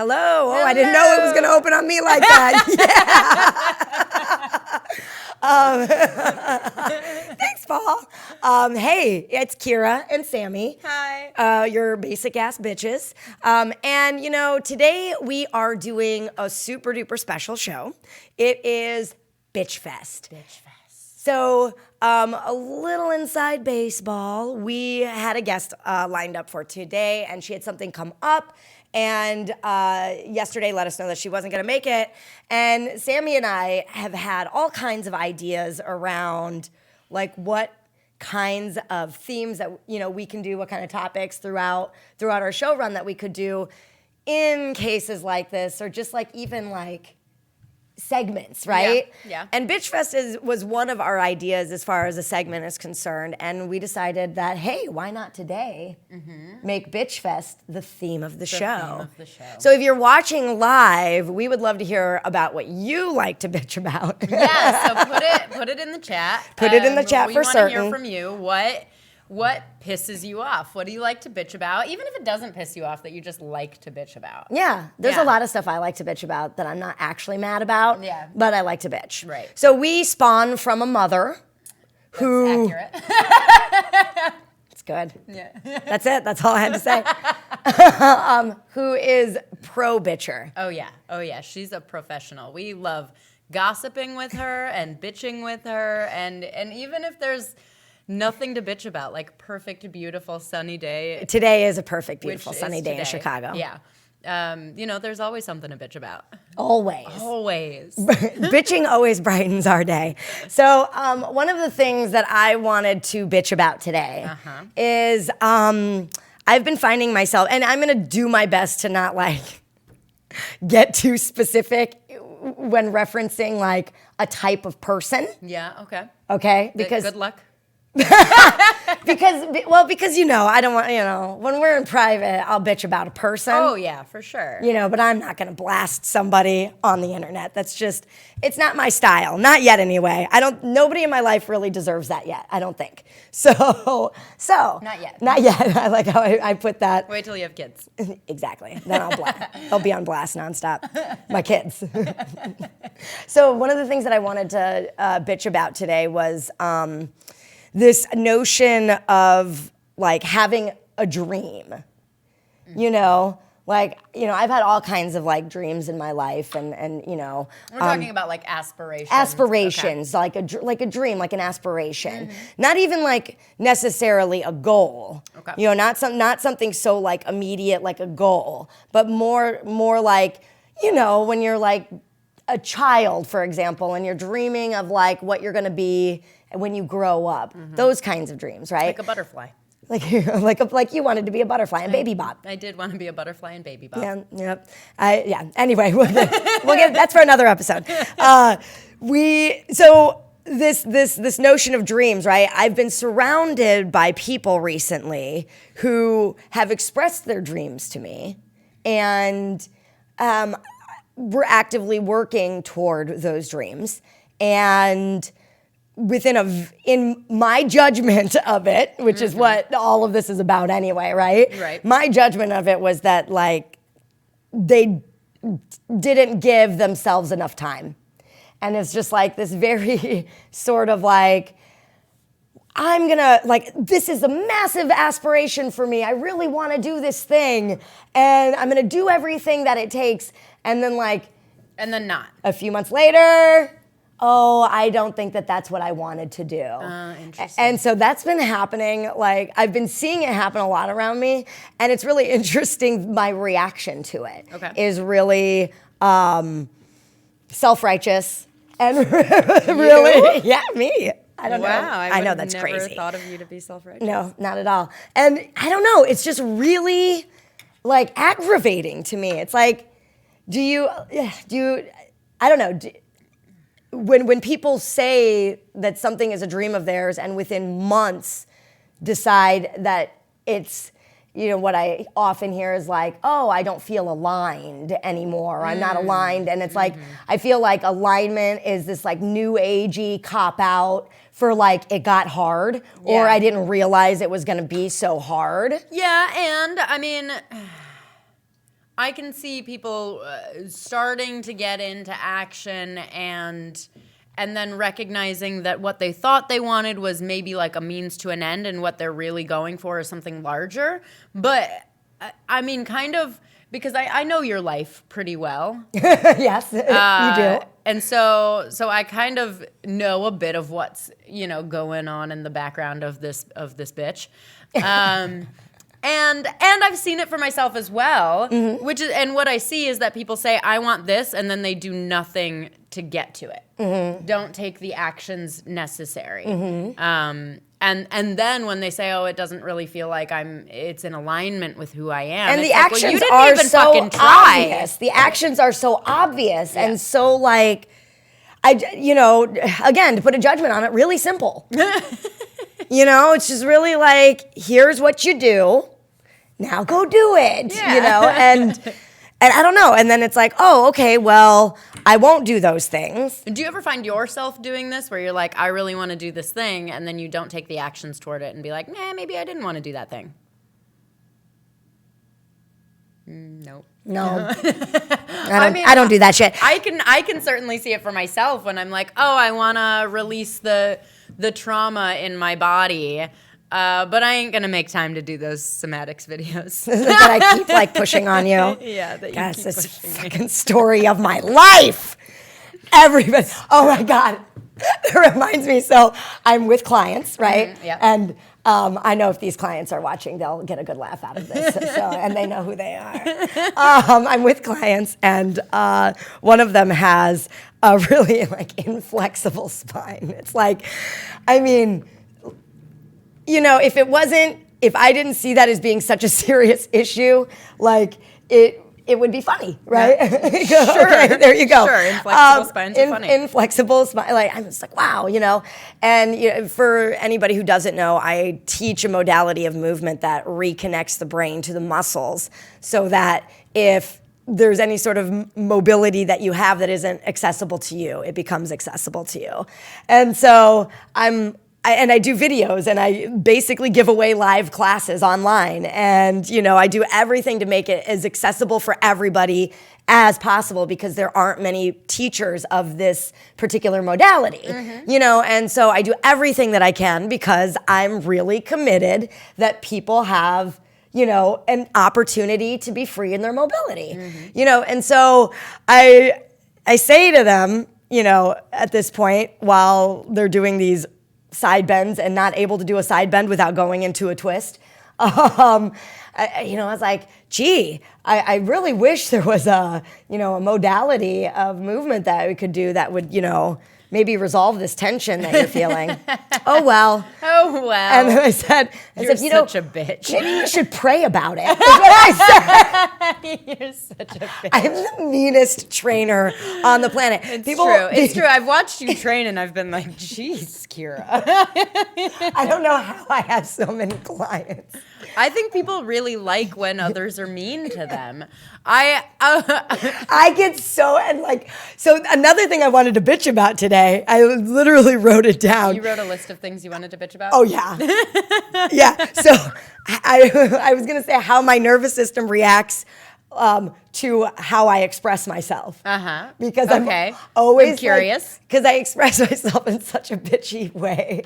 Hello. Oh, I didn't know it was going to open on me like that. Yeah. Thanks, Paul. Hey, it's Kira and Sammy. Hi. Your basic ass bitches. And, today we are doing a super duper special show. It is Bitch Fest. So, a little inside baseball. We had a guest lined up for today, and she had something come up. And yesterday let us know that she wasn't going to make it. And Sammy and I have had all kinds of ideas around like what kinds of themes that we can do, what kind of topics throughout our show run that we could do in cases like this, or just like even like segments, right? Yeah. And Bitch Fest was one of our ideas as far as a segment is concerned, and we decided that, hey, why not today make Bitch Fest the theme of the show? So if you're watching live, we would love to hear about what you like to bitch about. Yeah, so put it in the chat. Put it in the chat for certain. We want to hear from you. What pisses you off? What do you like to bitch about? Even if it doesn't piss you off, that you just like to bitch about. Yeah, there's a lot of stuff I like to bitch about that I'm not actually mad about, but I like to bitch. Right. So we spawn from a mother who... That's accurate. It's good. Yeah. That's it. That's all I had to say. Who is pro-bitcher. Oh, yeah. She's a professional. We love gossiping with her and bitching with her. And even if there's nothing to bitch about, like perfect, beautiful, sunny day. Today is a perfect, beautiful, sunny day in Chicago. Yeah. There's always something to bitch about. Always. Bitching always brightens our day. So one of the things that I wanted to bitch about today is I've been finding myself, and I'm going to do my best to not like get too specific when referencing like a type of person. Yeah, okay. Okay? Because good luck. because I don't want, when we're in private, I'll bitch about a person. Oh, yeah, for sure. But I'm not going to blast somebody on the internet. That's just, it's not my style. Not yet, anyway. Nobody in my life really deserves that yet, I don't think. So. Not yet. Not yet. I like how I put that. Wait till you have kids. Exactly. Then I'll be on blast nonstop. My kids. So one of the things that I wanted to bitch about today was, this notion of like having a dream, I've had all kinds of like dreams in my life, and we're talking about like aspirations. Aspirations, okay. like a dream, like an aspiration, not even like necessarily a goal. Okay. Not something so like immediate like a goal, but more like when you're like a child, for example, and you're dreaming of like what you're gonna be when you grow up, those kinds of dreams, right? Like a butterfly. Like you wanted to be a butterfly and Baby Bop. I did want to be a butterfly and Baby Bop. Yeah. Anyway, we'll get that's for another episode. This notion of dreams, right? I've been surrounded by people recently who have expressed their dreams to me, and we're actively working toward those dreams. And in my judgment of it, which is what all of this is about anyway, right? Right. My judgment of it was that like they didn't give themselves enough time. And it's just like this very sort of like, I'm gonna, like, this is a massive aspiration for me. I really wanna do this thing. And I'm gonna do everything that it takes. And then not. A few months later, oh, I don't think that that's what I wanted to do. Interesting. And so that's been happening. Like, I've been seeing it happen a lot around me, and it's really interesting. My reaction to it is really self-righteous and really, yeah, me. I don't know. I know that's crazy. I never thought of you to be self-righteous. No, not at all. And I don't know. It's just really like aggravating to me. It's like, I don't know. When people say that something is a dream of theirs and within months decide that it's, what I often hear is like, oh, I don't feel aligned anymore. I'm not aligned. And it's like, I feel like alignment is this like new agey cop out for like it got hard or I didn't realize it was going to be so hard. Yeah, and I mean, I can see people starting to get into action and then recognizing that what they thought they wanted was maybe like a means to an end, and what they're really going for is something larger. But I mean, kind of, because I know your life pretty well. Yes, you do. And so I kind of know a bit of what's, going on in the background of this bitch. And I've seen it for myself as well, which is, and what I see is that people say, I want this, and then they do nothing to get to it. Don't take the actions necessary. And then when they say, oh, it doesn't really feel like it's in alignment with who I am. And it's the like, actions well, you didn't are even so fucking try. obvious. The actions are so obvious and so like, again, to put a judgment on it, really simple. It's just really like, here's what you do. Now go do it, and I don't know. And then it's like, oh, okay, well, I won't do those things. Do you ever find yourself doing this where you're like, I really want to do this thing, and then you don't take the actions toward it and be like, nah, maybe I didn't want to do that thing? Nope. No. I don't do that shit. I can certainly see it for myself when I'm like, oh, I want to release the trauma in my body. But I ain't gonna make time to do those somatics videos that I keep like pushing on you. Yeah, that you That's keep this pushing fucking story of my life. Everybody, oh my God, it reminds me. So I'm with clients, right? Yeah. And I know if these clients are watching, they'll get a good laugh out of this. And they know who they are. I'm with clients, and one of them has a really like inflexible spine. It's like, I mean, if I didn't see that as being such a serious issue, like it would be funny, right? Yeah. Sure. Okay, there you go. Sure, inflexible spines are funny. Inflexible spine, like I'm just like, wow, And for anybody who doesn't know, I teach a modality of movement that reconnects the brain to the muscles, so that if there's any sort of mobility that you have that isn't accessible to you, it becomes accessible to you. And so I do videos, and I basically give away live classes online, and I do everything to make it as accessible for everybody as possible, because there aren't many teachers of this particular modality, and so I do everything that I can, because I'm really committed that people have an opportunity to be free in their mobility, and so I say to them, at this point, while they're doing these side bends and not able to do a side bend without going into a twist. I was like, gee, I really wish there was a modality of movement that we could do that would, maybe resolve this tension that you're feeling. Oh, well. Oh, well. And then I said, you're such a bitch. Maybe you should pray about it, is what I said. You're such a bitch. I'm the meanest trainer on the planet. It's true. I've watched you train, and I've been like, geez, Kira. I don't know how I have so many clients. I think people really like when others are mean to them. I get so another thing I wanted to bitch about today, I literally wrote it down. You wrote a list of things you wanted to bitch about? Oh, yeah. Yeah. So I was going to say how my nervous system reacts to how I express myself. Because I'm always curious. Because I express myself in such a bitchy way.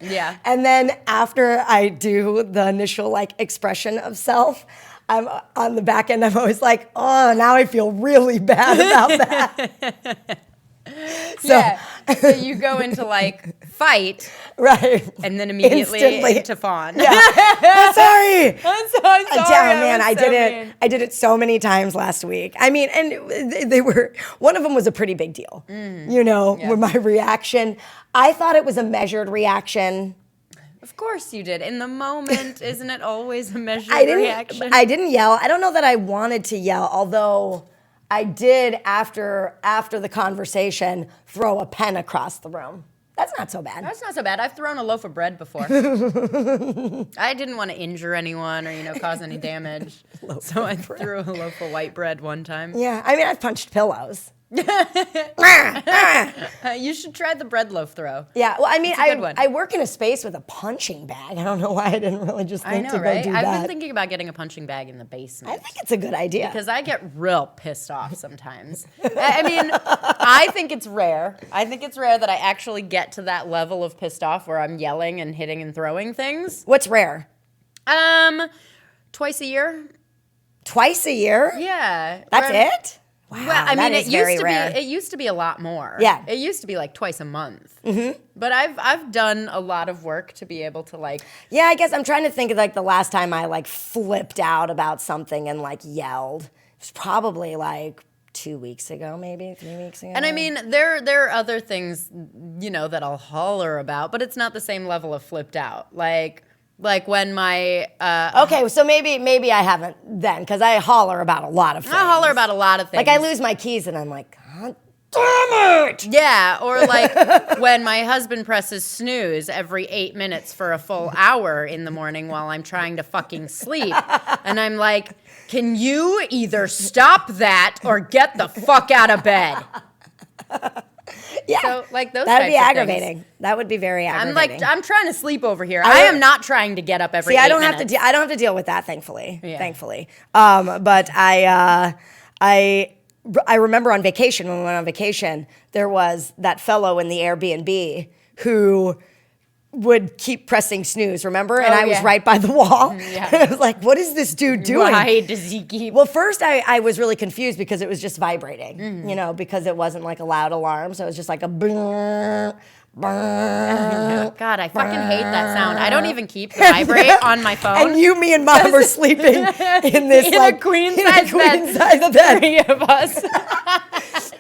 Yeah. And then after I do the initial expression of self, I'm on the back end, I'm always like, oh, now I feel really bad about that. So you go into fight, right? And then immediately Instantly. Into fawn. Yeah. I'm sorry. I'm sorry. Damn, man, I did it. I did it so many times last week. I mean, and they were. One of them was a pretty big deal. With my reaction, I thought it was a measured reaction. Of course you did. In the moment, isn't it always a measured reaction? I didn't yell. I don't know that I wanted to yell, although I did after the conversation throw a pen across the room. That's not so bad. That's not so bad. I've thrown a loaf of bread before. I didn't want to injure anyone or cause any damage, so I threw a loaf of white bread one time. Yeah, I mean I've punched pillows. You should try the bread loaf throw. Yeah, well, I mean, It's a good one. I work in a space with a punching bag. I don't know why I didn't really just I think know, to go right? do I've that. been thinking about getting a punching bag in the basement. I think it's a good idea. Because I get real pissed off sometimes. I mean, I think it's rare. I think it's rare that I actually get to that level of pissed off where I'm yelling and hitting and throwing things. What's rare? Twice a year. Twice a year? Yeah. That's it? Wow, Well, I that mean, is very rare. it used to be a lot more. Yeah. It used to be like twice a month. Mm-hmm. But I've done a lot of work to be able to like. Yeah, I guess I'm trying to think of like the last time I like flipped out about something and like yelled. It was probably like 2 weeks ago, maybe 3 weeks ago. And I mean, there are other things, you know, that I'll holler about, but it's not the same level of flipped out. Like when my okay, so maybe I haven't then, because I holler about a lot of things. I holler about a lot of things. Like I lose my keys and I'm like, God damn it! Yeah, or like when my husband presses snooze every 8 minutes for a full hour in the morning while I'm trying to fucking sleep. And I'm like, can you either stop that or get the fuck out of bed? Yeah, So, like, those that'd be types of aggravating. things. That would be very I'm aggravating. like, I'm trying to sleep over here. I am not trying to get up every See, 8 I don't minutes. have to. I don't have to deal with that, thankfully. Yeah. Thankfully, but I remember on vacation when we went on vacation, there was that fellow in the Airbnb who would keep pressing snooze. Remember? And I was yeah. right by the wall. Yeah. And I was like, "What is this dude doing?" Why does he keep? Well, first I was really confused because it was just vibrating, you know, because it wasn't like a loud alarm, so it was just like a brrr, brrr. God, I fucking hate that sound. I don't even keep the vibrate on my phone. And you, me, and Mom were sleeping in this in like a queen size bed. Three of us.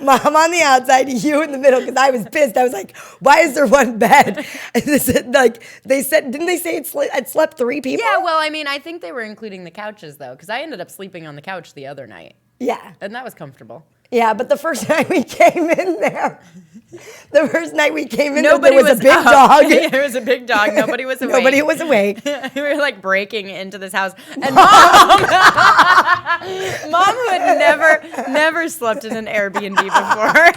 Mom on the outside, you in the middle, because I was pissed. I was like, "Why is there one bed?" And this, like they said, didn't they say it slept 3 people? Yeah, well, I mean, I think they were including the couches though, because I ended up sleeping on the couch the other night, Yeah. and that was comfortable. Yeah, but the first night we came in there, there was a big up. dog. There was a big dog. Nobody was awake. Nobody was awake. We were like breaking into this house, and mom, who had never slept in an Airbnb before,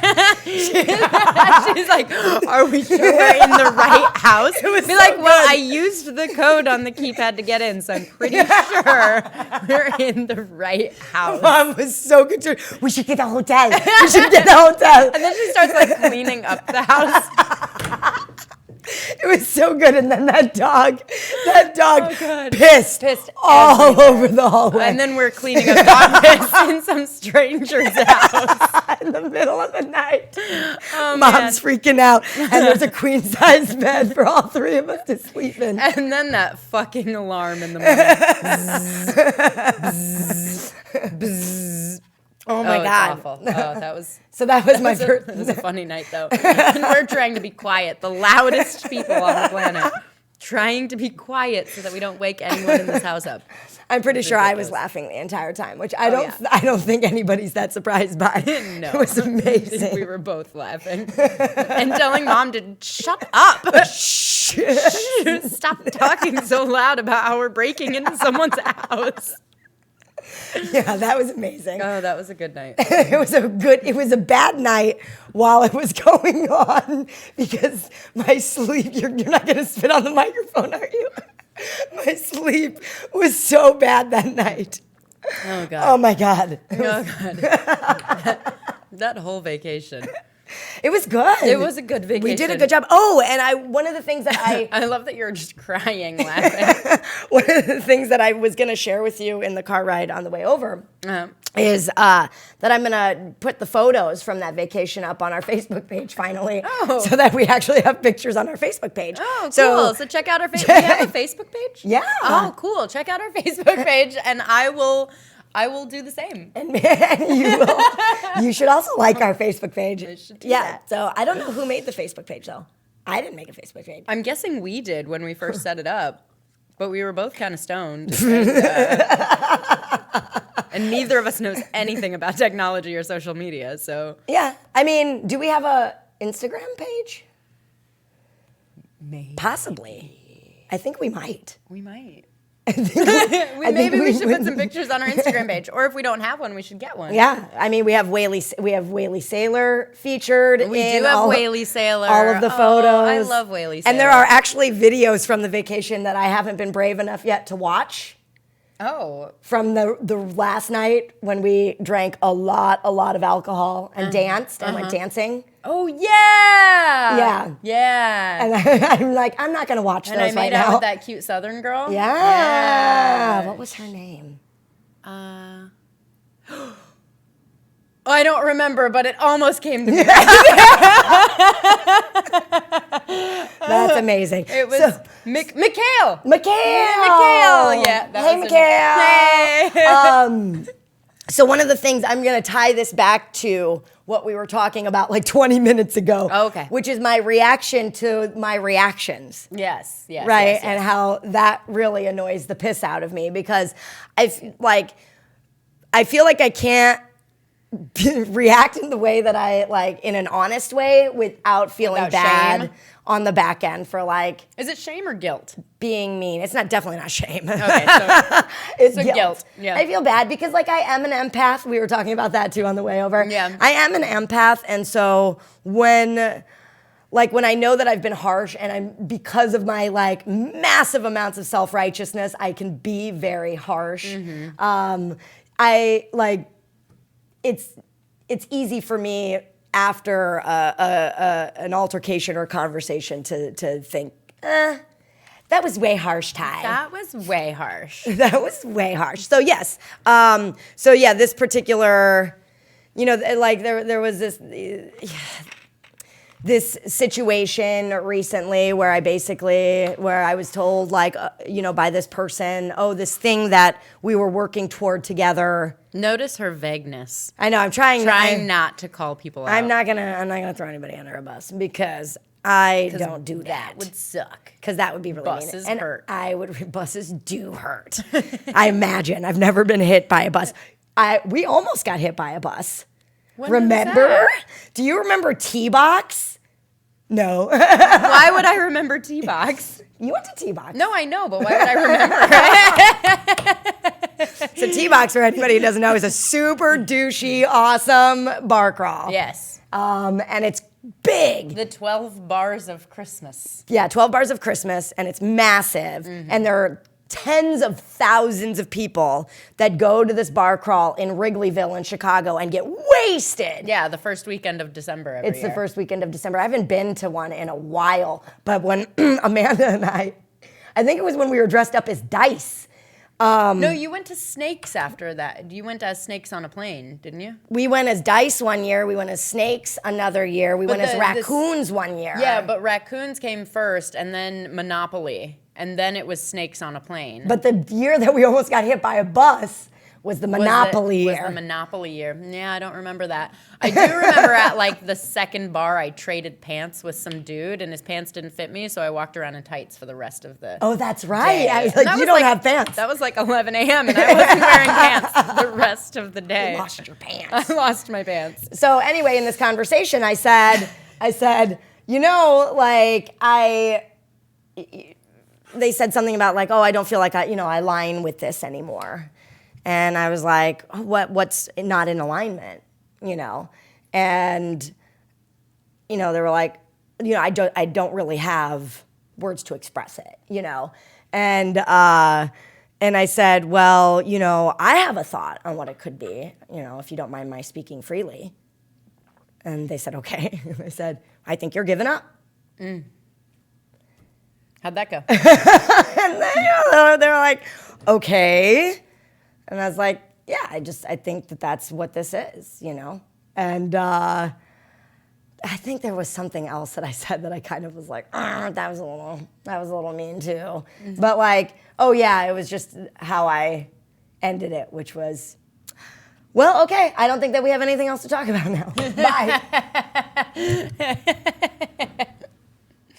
she's like, "Are we sure we're in the right house?" It was Be so like, "Well, good. I used the code on the keypad to get in, so I'm pretty sure we're in the right house." Mom was so good too. We should get a hotel. We should get a hotel. And then she starts like cleaning up the house. It was so good. And then that dog God. pissed all everywhere. over the hallway. And then we're cleaning up dog piss in some stranger's house. in the middle of the night. Oh, Mom's freaking out. And there's a queen size bed for all 3 of us to sleep in. And then that fucking alarm in the morning. Bzz, bzz, bzz. Oh my It's God. awful. Oh, that was. So that was my first. It was a funny night though. And we're trying to be quiet, the loudest people on the planet, trying to be quiet so that we don't wake anyone in this house up. I'm pretty sure I was ridiculous. laughing the entire time, which yeah. I don't think anybody's that surprised by. No, It was amazing. We were both laughing and telling Mom to shut up. Shh. Stop talking so loud about how we're breaking into someone's house. Yeah, that was amazing. Oh, that was a good night. It was a bad night while it was going on because my sleep, you're not going to spit on the microphone, are you? My sleep was so bad that night. Oh, God. Oh my God. Oh, God. That whole vacation. It was good. It was a good vacation. We did a good job. Oh, and one of the things that I love that you're just crying, laughing. one of the things that I was going to share with you in the car ride on the way over is that I'm going to put the photos from that vacation up on our Facebook page finally, so that we actually have pictures on our Facebook page. Oh, cool. So check out our Facebook. We have a Facebook page? Yeah. Oh, cool. Check out our Facebook page, and I will do the same. And you should also like our Facebook page. I should do yeah. that. So I don't know who made the Facebook page though. I didn't make a Facebook page. I'm guessing we did when we first set it up, but we were both kind of stoned. And neither of us knows anything about technology or social media, so. Yeah. I mean, do we have a Instagram page? Maybe. Possibly. I think we might. We might. Maybe we should put some pictures on our Instagram page, or if we don't have one, we should get one. Yeah, I mean, we have Whaley Sailor featured. We do have Whaley Sailor. All of the photos. I love Whaley Sailor. And there are actually videos from the vacation that I haven't been brave enough yet to watch. Oh. From the last night when we drank a lot of alcohol and danced and went dancing. Oh, yeah. Yeah. Yeah. And I'm like, I'm not going to watch and those I made right out now. with that cute Southern girl. Yeah. What was her name? I don't remember, but it almost came to me. That's amazing. It was Mikhail. Mikhail. Yeah. Hey, Mikhail. Hey. So one of the things, I'm going to tie this back to what we were talking about like 20 minutes ago. Okay. Which is my reaction to my reactions. Yes. Right? Yes. And how that really annoys the piss out of me because I feel like I can't react in the way that I like in an honest way without feeling Without bad shame? on the back end for like Is it shame or guilt? being mean. It's definitely not shame. Okay, so It's so guilt. Yeah. I feel bad because like I am an empath. We were talking about that too on the way over. Yeah. I am an empath, and so when I know that I've been harsh and I'm because of my like massive amounts of self-righteousness, I can be very harsh. Mm-hmm. I like it's easy for me after an altercation or conversation to think, that was way harsh, Ty. That was way harsh. That was way harsh. So yes. This particular, like there was this situation recently where I was told like, by this person, this thing that we were working toward together. Notice her vagueness. I know. I'm trying not to call people out. I'm not gonna throw anybody under a bus because I don't do that. That would suck. Because that would be really Buses mean. And hurt. Buses do hurt. I imagine. I've never been hit by a bus. We almost got hit by a bus. When was Remember? that? Do you remember T-Box? No. Why would I remember T-Box? You went to T-Box. No, I know, but why would I remember? So T-Box, for anybody who doesn't know, is a super douchey, awesome bar crawl. Yes. And it's big. The 12 bars of Christmas. Yeah, 12 bars of Christmas, and it's massive. Mm-hmm. And there are tens of thousands of people that go to this bar crawl in Wrigleyville in Chicago and get wasted. Yeah, the first weekend of December every It's year. the first weekend of December. I haven't been to one in a while, but when Amanda and I think it was when we were dressed up as dice. No, you went to Snakes after that. You went as Snakes on a plane, didn't you? We went as dice one year. We went as snakes another year. We went as raccoons one year. Yeah, but raccoons came first, and then Monopoly, and then it was Snakes on a plane. But the year that we almost got hit by a bus was the Monopoly year. Was the Monopoly year. Yeah, I don't remember that. I do remember at like the second bar, I traded pants with some dude, and his pants didn't fit me, so I walked around in tights for the rest of the Oh, that's right. day. I was like, And you don't have pants. That was like 11 a.m., and I wasn't wearing pants the rest of the day. You lost your pants. I lost my pants. So anyway, in this conversation, I said, they said something about like, I don't feel like I align with this anymore. And I was like, what's not in alignment, And, they were like, I don't really have words to express it, And I said, well, I have a thought on what it could be, if you don't mind my speaking freely. And they said, okay. I said, I think you're giving up. How'd that go? And then, they were like, okay. And I was like, yeah, I think that's what this is, And I think there was something else that I said that I kind of was like, that was a little mean too. Mm-hmm. But like, it was just how I ended it, which was, well, okay, I don't think that we have anything else to talk about now. Bye.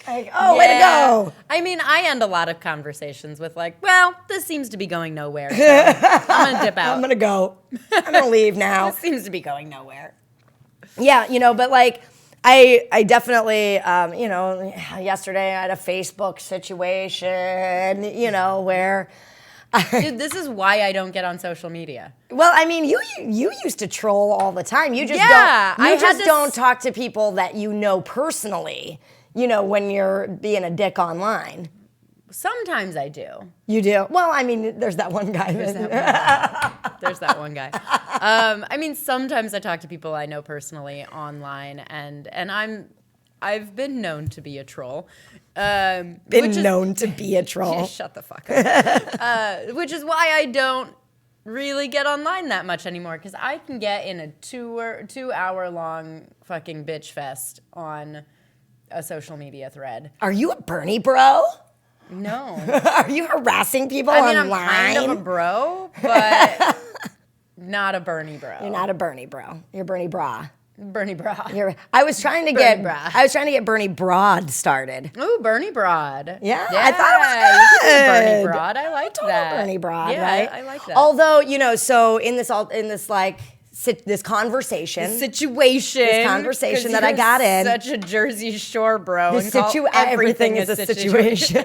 Like, way to go. I mean, I end a lot of conversations with like, well, this seems to be going nowhere. So I'm going to dip out. I'm going to go. I'm going to leave now. This seems to be going nowhere. Yeah, but like, I definitely, yesterday I had a Facebook situation, where Dude, this is why I don't get on social media. Well, I mean, you used to troll all the time. You just Yeah, don't. You I had just to don't talk to people that you know personally. You know, when you're being a dick online. Sometimes I do. You do. Well, I mean, there's that one guy. There's that one guy. I mean, sometimes I talk to people I know personally online, and I've been known to be a troll. Known to be a troll. Yeah, shut the fuck up. Which is why I don't really get online that much anymore, because I can get in a 2 hour long fucking bitch fest on a social media thread. Are you a Bernie bro? No. Are you harassing people I mean, online? I'm kind of a bro, but not a Bernie bro. You're not a Bernie bro. You're Bernie bra. Bernie bra. I was trying to Bernie get bra. Bernie Broad started. Ooh, Bernie Broad. Yeah, I thought it was good. You could be Bernie Broad. I like that. Bernie Broad, yeah, right? I like that. Although, you know, so in this conversation that I got in. Such a Jersey Shore bro. Everything is a situation.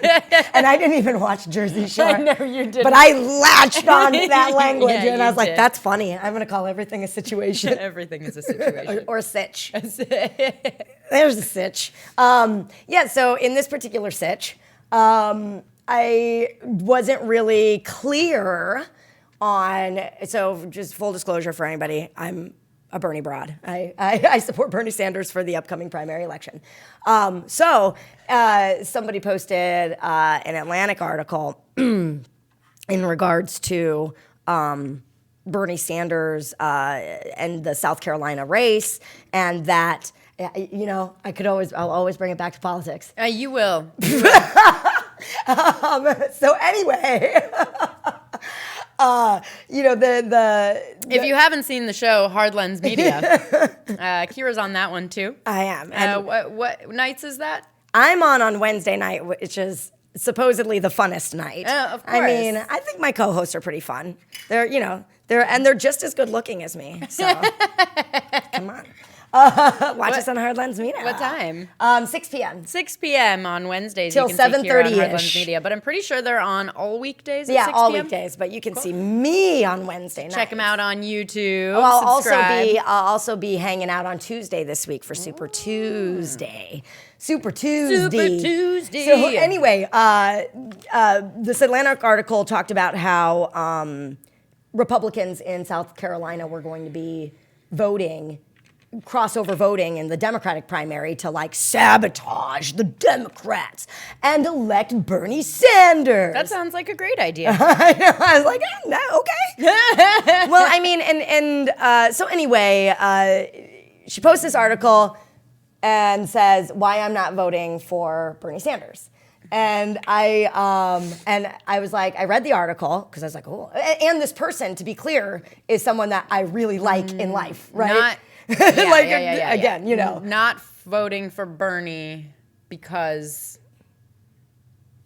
And I didn't even watch Jersey Shore. I know you didn't. But I latched on to that language, Yeah, and I was you like, did. "That's funny. I'm gonna call everything a situation." Everything is a situation. or a sitch. There's a sitch. Yeah. So in this particular sitch, I wasn't really clear on. So just full disclosure for anybody, I'm a Bernie broad. I support Bernie Sanders for the upcoming primary election. So somebody posted an Atlantic article in regards to Bernie Sanders and the South Carolina race, and that, you know, I'll always bring it back to politics. You will. So anyway, you know, If you haven't seen the show Hard Lens Media, Kira's on that one too. I am. And What nights is that? I'm on Wednesday night, which is supposedly the funnest night. Of I course. mean, I think my co-hosts are pretty fun. They're just as good looking as me. So come on. Watch us on Hard Lens Media. What time? 6 p.m. 6 p.m. on Wednesdays. Till you can see Kira on 7:30-ish. Hard Lens Media, but I'm pretty sure they're on all weekdays. At Yeah, 6 all p.m. weekdays, but you can see me on Wednesday night. Check them out on YouTube. I'll Subscribe. also be hanging out on Tuesday this week for Super Tuesday. Super Tuesday. Super Tuesday. So anyway, this Atlantic article talked about how Republicans in South Carolina were going to be crossover voting in the Democratic primary to like sabotage the Democrats and elect Bernie Sanders. That sounds like a great idea. I know. I was like, okay. Well, I mean, so anyway, she posts this article and says why I'm not voting for Bernie Sanders. And I was like, I read the article because I was like, oh, and this person, to be clear, is someone that I really like in life, right? Again, you know, Not voting for Bernie because,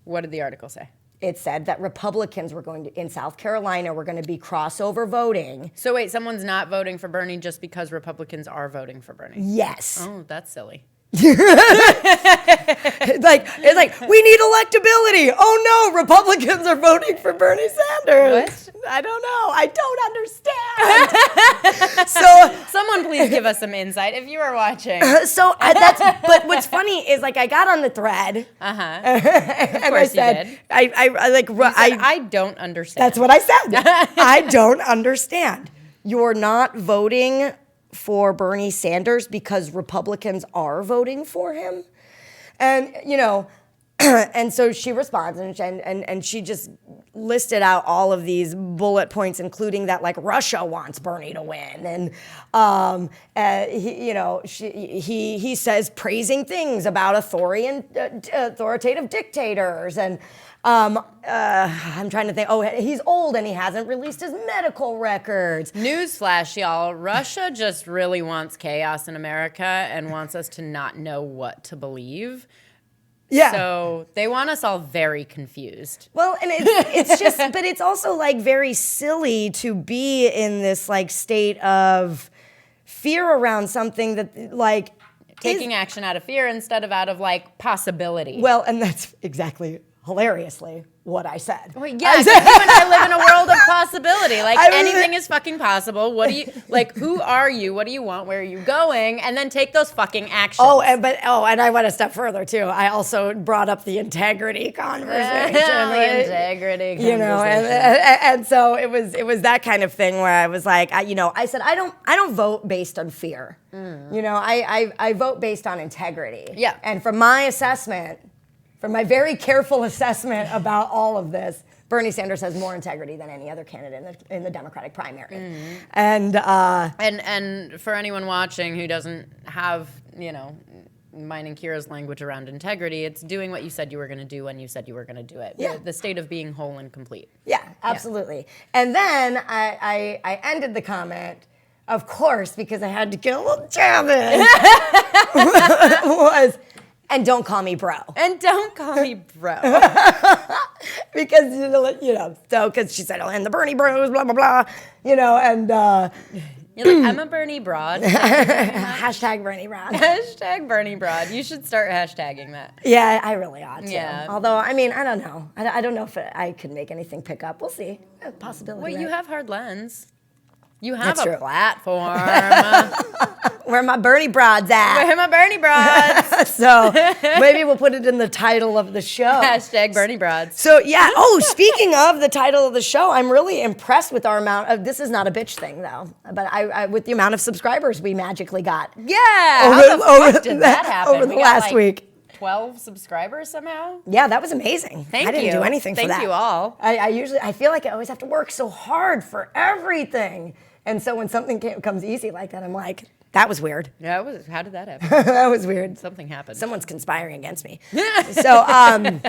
what did the article say? it said that Republicans in South Carolina were going to be crossover voting. So wait, someone's not voting for Bernie just because Republicans are voting for Bernie? Yes. Oh, that's silly. It's like we need electability. Oh no, Republicans are voting for Bernie Sanders. What? I don't know. I don't understand. So Someone please give us some insight if you are watching. but what's funny is like I got on the thread. Of course you did. I don't understand. That's what I said. I don't understand. You're not voting for Bernie Sanders because Republicans are voting for him. And, you know, and so she responds and she just listed out all of these bullet points, including that like Russia wants Bernie to win. And, he says praising things about authoritative dictators. And I'm trying to think, he's old and he hasn't released his medical records. Newsflash, y'all. Russia just really wants chaos in America and wants us to not know what to believe. Yeah. So they want us all very confused. Well, and it's just, but it's also like very silly to be in this like state of fear around something that like Taking action out of fear instead of out of like possibility. Well, and that's exactly hilariously what I said. Well, yeah, 'cause you and I live in a world of possibility. Like, anything is fucking possible. What do you, like, who are you? What do you want? Where are you going? And then take those fucking actions. And I went a step further, too. I also brought up the integrity conversation. The integrity conversation. You know, and so it was that kind of thing where I was like, I said, I don't vote based on fear. You know, I vote based on integrity. Yeah. And from my assessment, from my very careful assessment about all of this, Bernie Sanders has more integrity than any other candidate in the Democratic primary. And for anyone watching who doesn't have, you know, mine and Kira's language around integrity, it's doing what you said you were going to do when you said you were going to do it. Yeah. The state of being whole and complete. Yeah, absolutely. Yeah. And then I ended the comment, of course, because I had to get a little jab in, was, and don't call me bro. And don't call me bro. Because, because she said, and the Bernie bros, blah, blah, blah, and... You're like, I'm a Bernie broad. Hashtag Bernie broad. Hashtag Bernie broad. You should start hashtagging that. Yeah, I really ought to. Yeah. Although, I mean, I don't know. I don't know if I can make anything pick up. We'll see. Possibility. Wait, right? You have hard lens. You have That's a true. platform. Where my Bernie broads at? Where my Bernie broads? So maybe we'll put it in the title of the show. Hashtag Bernie broads. So yeah. Oh, speaking of the title of the show, I'm really impressed with our amount of. This is not a bitch thing though, but I with the amount of subscribers we magically got. Yeah. How the fuck did that happen? Over the last week. 12 subscribers somehow? Yeah, that was amazing. Thank you. I didn't do anything for that. Thank you all. I feel like I always have to work so hard for everything. And so when something comes easy like that, I'm like, that was weird. Yeah, how did that happen? That was weird. Something happened. Someone's conspiring against me. So I'm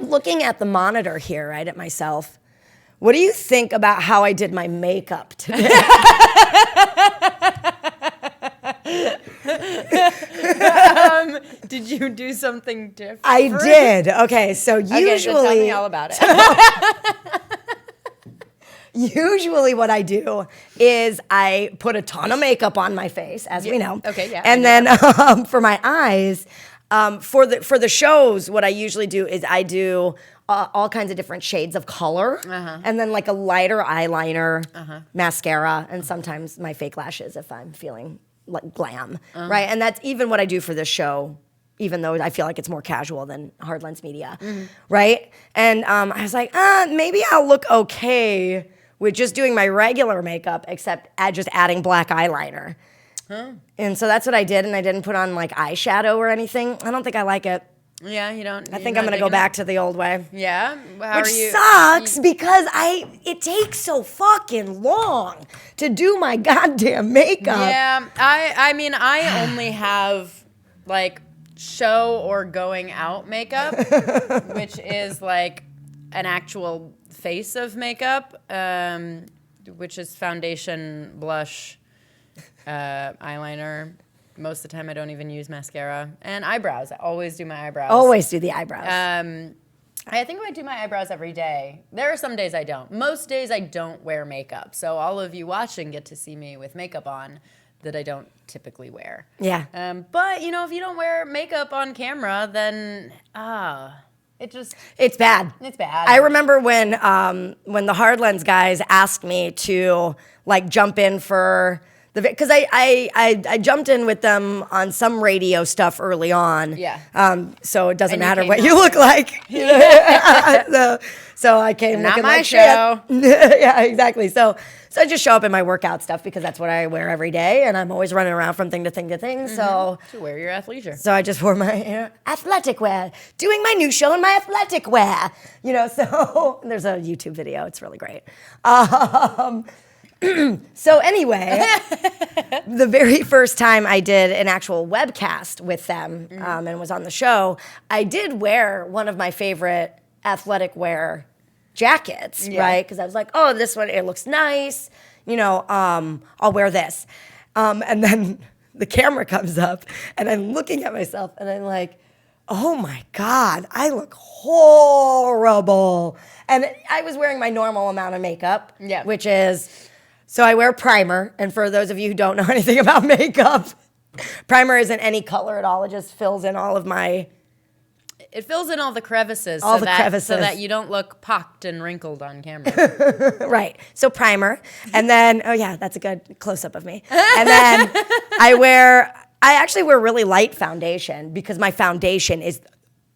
looking at the monitor here, right, at myself. What do you think about how I did my makeup today? Did you do something different? I did. Okay, so usually... Okay, so tell me all about it. Usually what I do is I put a ton of makeup on my face, as we know. Okay, yeah. And then for my eyes, for the shows, what I usually do is I do all kinds of different shades of color, and then like a lighter eyeliner, mascara, and sometimes my fake lashes if I'm feeling like glam, right? And that's even what I do for this show, even though I feel like it's more casual than Hard Lens Media, right? And I was like, maybe I'll look okay with just doing my regular makeup, except just adding black eyeliner. And so that's what I did, and I didn't put on like eyeshadow or anything. I don't think I like it. Yeah, you don't. I think I'm gonna go back to the old way. Yeah? Which sucks because it takes so fucking long to do my goddamn makeup. Yeah, I mean, I only have like show or going out makeup, which is like an actual face of makeup, which is foundation, blush, eyeliner. Most of the time, I don't even use mascara. And eyebrows. I always do my eyebrows. Always do the eyebrows. I think I do my eyebrows every day. There are some days I don't. Most days I don't wear makeup. So all of you watching get to see me with makeup on that I don't typically wear. Yeah. But, you know, if you don't wear makeup on camera, then, it's bad. It's bad. I remember when the Hard Lens guys asked me to like jump in for because I jumped in with them on some radio stuff early on. Yeah. So it doesn't And you matter came what out you look like. so I came Not looking my like show. shit. Yeah, exactly. So I just show up in my workout stuff because that's what I wear every day, and I'm always running around from thing to thing to thing. So wear your athleisure. So I just wore my athletic wear, doing my new show in my athletic wear. You know, so there's a YouTube video. It's really great. So anyway, the very first time I did an actual webcast with them and was on the show, I did wear one of my favorite athletic wear jackets, right? Because I was like, oh, this one, it looks nice. You know, I'll wear this. And then the camera comes up and I'm looking at myself and I'm like, oh my God, I look horrible. And I was wearing my normal amount of makeup, which is... So I wear primer, and for those of you who don't know anything about makeup, primer isn't any color at all. It just fills in all of my It fills in all the crevices. All the crevices. So that you don't look pocked and wrinkled on camera. Right. So primer. And then, oh yeah, that's a good close-up of me. And then I actually wear really light foundation because my foundation is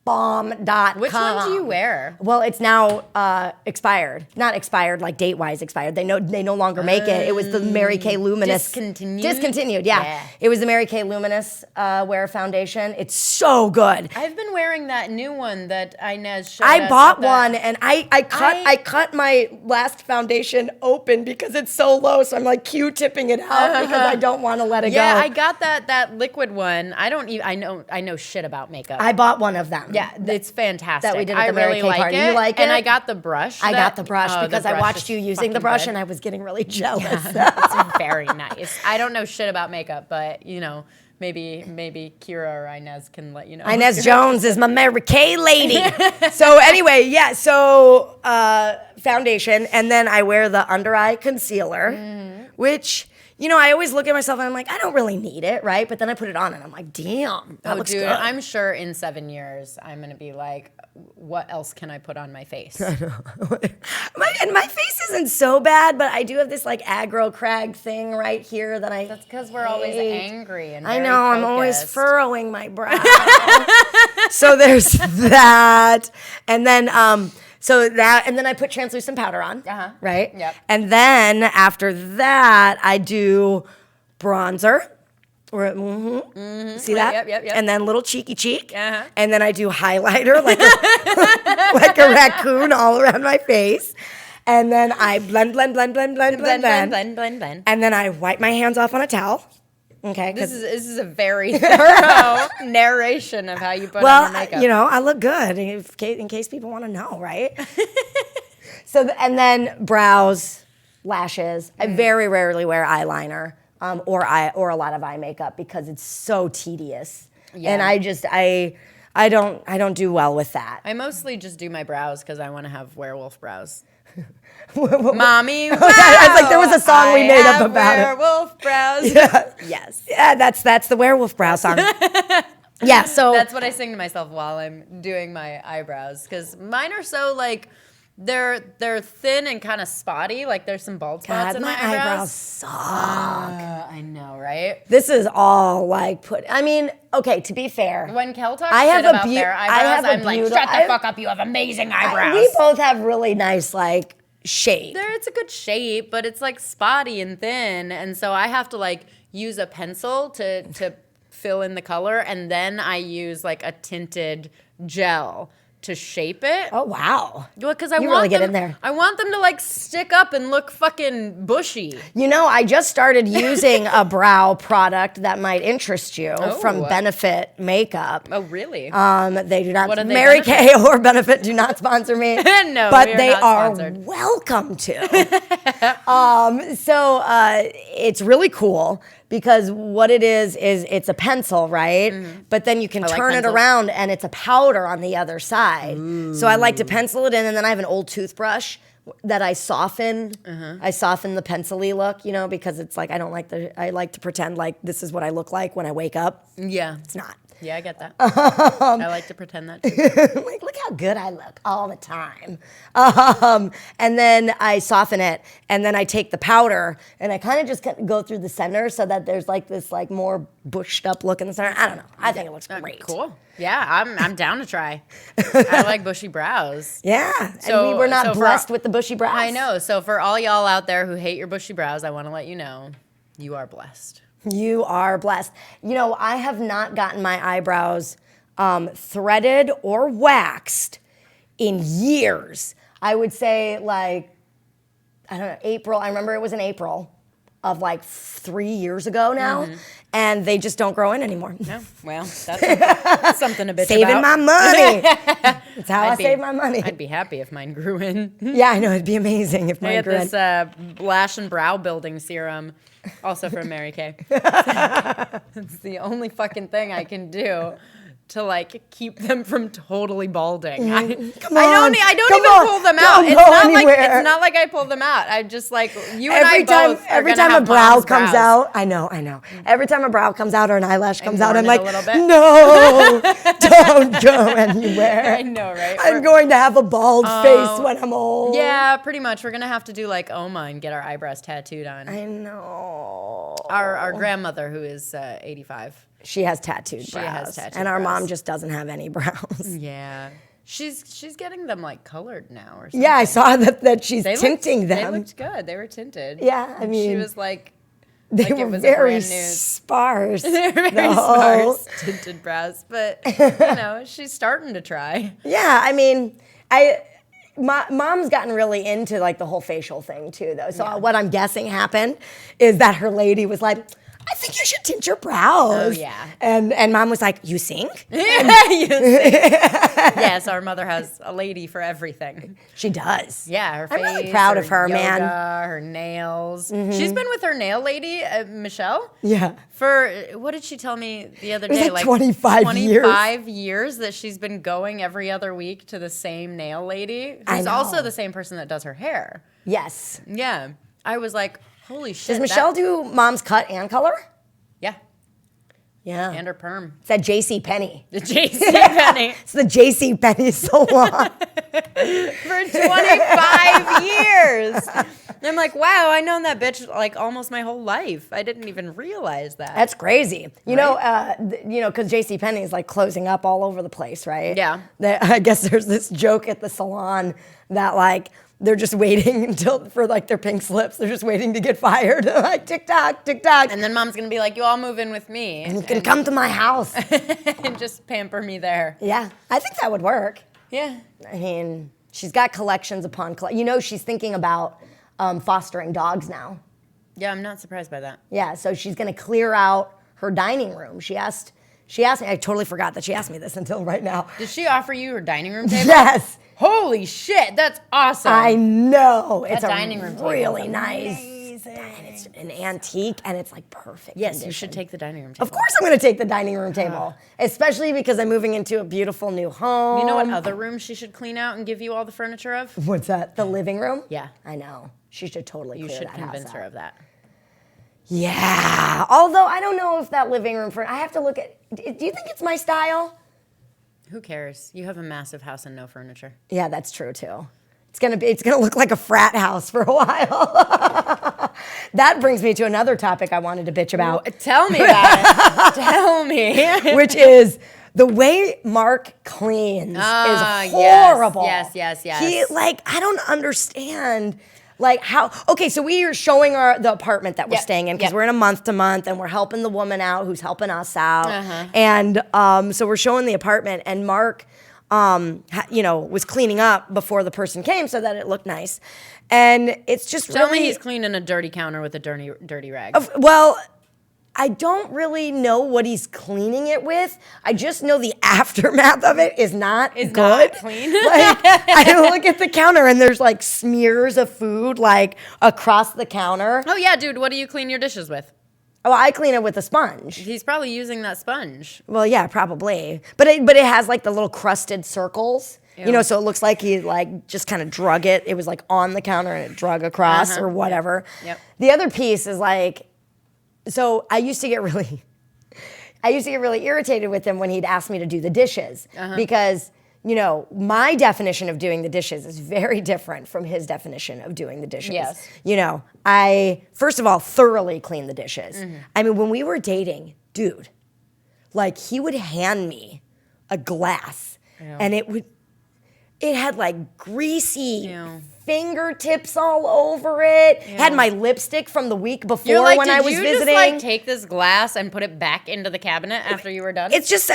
bomb.com. Which one do you wear? Well, it's now expired. Not expired, like date-wise expired. They no longer make it. It was the Mary Kay Luminous. Discontinued, yeah. It was the Mary Kay Luminous wear foundation. It's so good. I've been wearing that new one that Inez showed I us bought at the- one and I cut my last foundation open because it's so low, so I'm like Q-tipping it out because I don't want to let it go. Yeah, I got that liquid one. I know shit about makeup. I bought one of them. Yeah, it's fantastic. That we did at the Mary Kay party. You like it? And I got the brush. I got the brush the because I brush watched is you using the fucking brush good. and I was getting really jealous. It's very nice. I don't know shit about makeup, but maybe Kira or Inez can let you know. Inez Jones is my Mary Kay lady. So anyway, yeah, so foundation, and then I wear the under eye concealer, which, I always look at myself and I'm like, I don't really need it, right? But then I put it on and I'm like, damn, that looks dude, good. I'm sure in 7 years I'm gonna be like, what else can I put on my face? my face isn't so bad, but I do have this like aggro crag thing right here that I. That's because we're always angry and I know, very I'm always focused. furrowing my brow. So there's that, and then and then I put translucent powder on, right? Yep. And then after that, I do bronzer. See that? Yep. And then little cheeky cheek. Uh-huh. And then I do highlighter like like a raccoon all around my face. And then I blend. Blend. And then I wipe my hands off on a towel. Okay. This is a very thorough narration of how you put on your makeup. I look good in case people want to know, right? And then brows, lashes. I very rarely wear eyeliner or a lot of eye makeup because it's so tedious. Yeah. And I don't do well with that. I mostly just do my brows because I want to have werewolf brows. Mommy, wow, I was like, there was a song we made up about werewolf brows. Yeah. Yes. Yeah, that's the werewolf brow song. Yeah, so that's what I sing to myself while I'm doing my eyebrows because mine are so like they're thin and kind of spotty. Like there's some bald spots in my eyebrows. Suck. I know, right? This is all like okay, to be fair. When Kel talks shit about their eyebrows, I'm like, shut the fuck up, you have amazing eyebrows. We both have really nice like shape. It's a good shape, but it's like spotty and thin, and so I have to like use a pencil to fill in the color, and then I use like a tinted gel to shape it. Oh wow! Because you really get in there. I want them to like stick up and look fucking bushy. I just started using a brow product that might interest you from Benefit Makeup. Oh really? They do not. What are they, Mary Kay or Benefit do not sponsor me. No, but we they are sponsored. welcome to. So it's really cool. Because what it is it's a pencil, right? Mm-hmm. But then you can turn it around and it's a powder on the other side. Ooh. So I like to pencil it in, and then I have an old toothbrush that I soften. Uh-huh. I soften the pencil-y look, because it's like I like to pretend like this is what I look like when I wake up. Yeah. It's not. Yeah, I get that. I like to pretend that too. Like, look how good I look all the time. And then I soften it, and then I take the powder, and I kind of just go through the center so that there's like this like more bushed up look in the center. I don't know. I think it looks great. Cool. Yeah, I'm down to try. I like bushy brows. Yeah, and we were not blessed with the bushy brows. I know. So for all y'all out there who hate your bushy brows, I want to let you know, you are blessed. You are blessed. I have not gotten my eyebrows threaded or waxed in years. I would say like, I don't know, April. I remember it was in April of like 3 years ago now. Mm-hmm. And they just don't grow in anymore. No, well, that's something to bitch Saving about. my money. That's how I save my money. I'd be happy if mine grew in. Yeah, I know. It'd be amazing if mine grew in. I get this lash and brow building serum, also from Mary Kay. It's the only fucking thing I can do to like keep them from totally balding. I don't on. even pull them out. It's not like I pull them out. I just like you and I both. Every time a brow comes out, I know. Every time a brow comes out or an eyelash comes out, I'm like, no, don't go anywhere. I know, right? I'm going to have a bald face when I'm old. Yeah, pretty much. We're gonna have to do like Oma and get our eyebrows tattooed on. I know. Our grandmother, who is 85. She has tattooed brows. And our mom just doesn't have any brows. Yeah. She's getting them like colored now or something. Yeah, I saw that she's tinting them. They looked good. They were tinted. Yeah, I mean. She was like They were very sparse. They were very sparse tinted brows. But, she's starting to try. Yeah, I mean, Mom's gotten really into like the whole facial thing too, though. So what I'm guessing happened is that her lady was like, I think you should tint your brows. Oh, yeah. And Mom was like, you sing? Yes, our mother has a lady for everything. She does. Yeah, her face. I'm really proud of her, yoga, man. Her nails. Mm-hmm. She's been with her nail lady, Michelle. Yeah. For, what did she tell me the other day? It was like 25 years. 25 years that she's been going every other week to the same nail lady, who's also the same person that does her hair. Yes. Yeah. I was like, holy shit. Does Michelle do Mom's cut and color? Yeah. Yeah. And her perm. It's at J.C. Penney. The J.C. Penney. It's the J.C. Penney salon. For 25 years. And I'm like, wow, I known that bitch like almost my whole life. I didn't even realize that. That's crazy. You know, because J.C. Penney is like closing up all over the place, right? Yeah. I guess there's this joke at the salon that like, they're just waiting for like their pink slips. They're just waiting to get fired. They're like, tick-tock, tick-tock. And then Mom's going to be like, you all move in with me. And you can come to my house. And just pamper me there. Yeah, I think that would work. Yeah. I mean, she's got collections upon collections. She's thinking about fostering dogs now. Yeah, I'm not surprised by that. Yeah, so she's going to clear out her dining room. She asked me, I totally forgot that she asked me this until right now. Did she offer you her dining room table? Yes. Holy shit, that's awesome. I know. It's a dining room table really nice. And it's an antique, and it's like perfect. Yes, condition. you should take the dining room table. Of course I'm going to take the dining room table, especially because I'm moving into a beautiful new home. You know what other room she should clean out and give you all the furniture of? What's that? The living room? Yeah. I know. She should totally clear that house out. You should convince her of that. Yeah. Although I don't know if that living room I have to look at. Do you think it's my style? Who cares? You have a massive house and no furniture. Yeah, that's true too. It's gonna look like a frat house for a while. That brings me to another topic I wanted to bitch about. Ooh, tell me about it. Tell me. Which is the way Mark cleans is horrible. Yes. I don't understand. Like how, okay, so we are showing the apartment that we're staying in because we're in a month to month and we're helping the woman out who's helping us out. And so we're showing the apartment and Mark, was cleaning up before the person came so that it looked nice. And it's just Tell me he's cleaning a dirty counter with a dirty rag. Well, I don't really know what he's cleaning it with. I just know the aftermath of it is not good. Not clean. Like, I look at the counter and there's like smears of food like across the counter. Oh yeah, dude, what do you clean your dishes with? Oh, I clean it with a sponge. He's probably using that sponge. Well, yeah, probably. But it has like the little crusted circles. Ew. So it looks like he like just kind of drug it. It was like on the counter and it drug across or whatever. Yep. The other piece is like, so I used to get really irritated with him when he'd ask me to do the dishes because, my definition of doing the dishes is very different from his definition of doing the dishes. Yes. I, first of all, thoroughly clean the dishes. I mean, when we were dating, dude, like he would hand me a glass and it had like greasy fingertips all over it. Yeah. Had my lipstick from the week before when I was visiting. Did you just like take this glass and put it back into the cabinet after you were done? It's just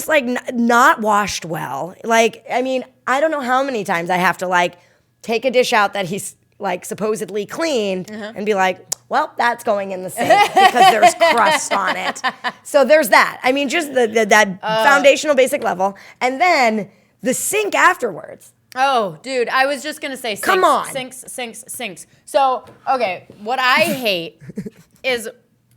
like not washed well. Like, I mean, I don't know how many times I have to like take a dish out that he's like supposedly cleaned and be like, well, that's going in the sink because there's crust on it. So there's that. I mean, just that foundational basic level. And then the sink afterwards. Oh, dude, I was just going to say sinks. Come on. Sinks. So, okay, what I hate is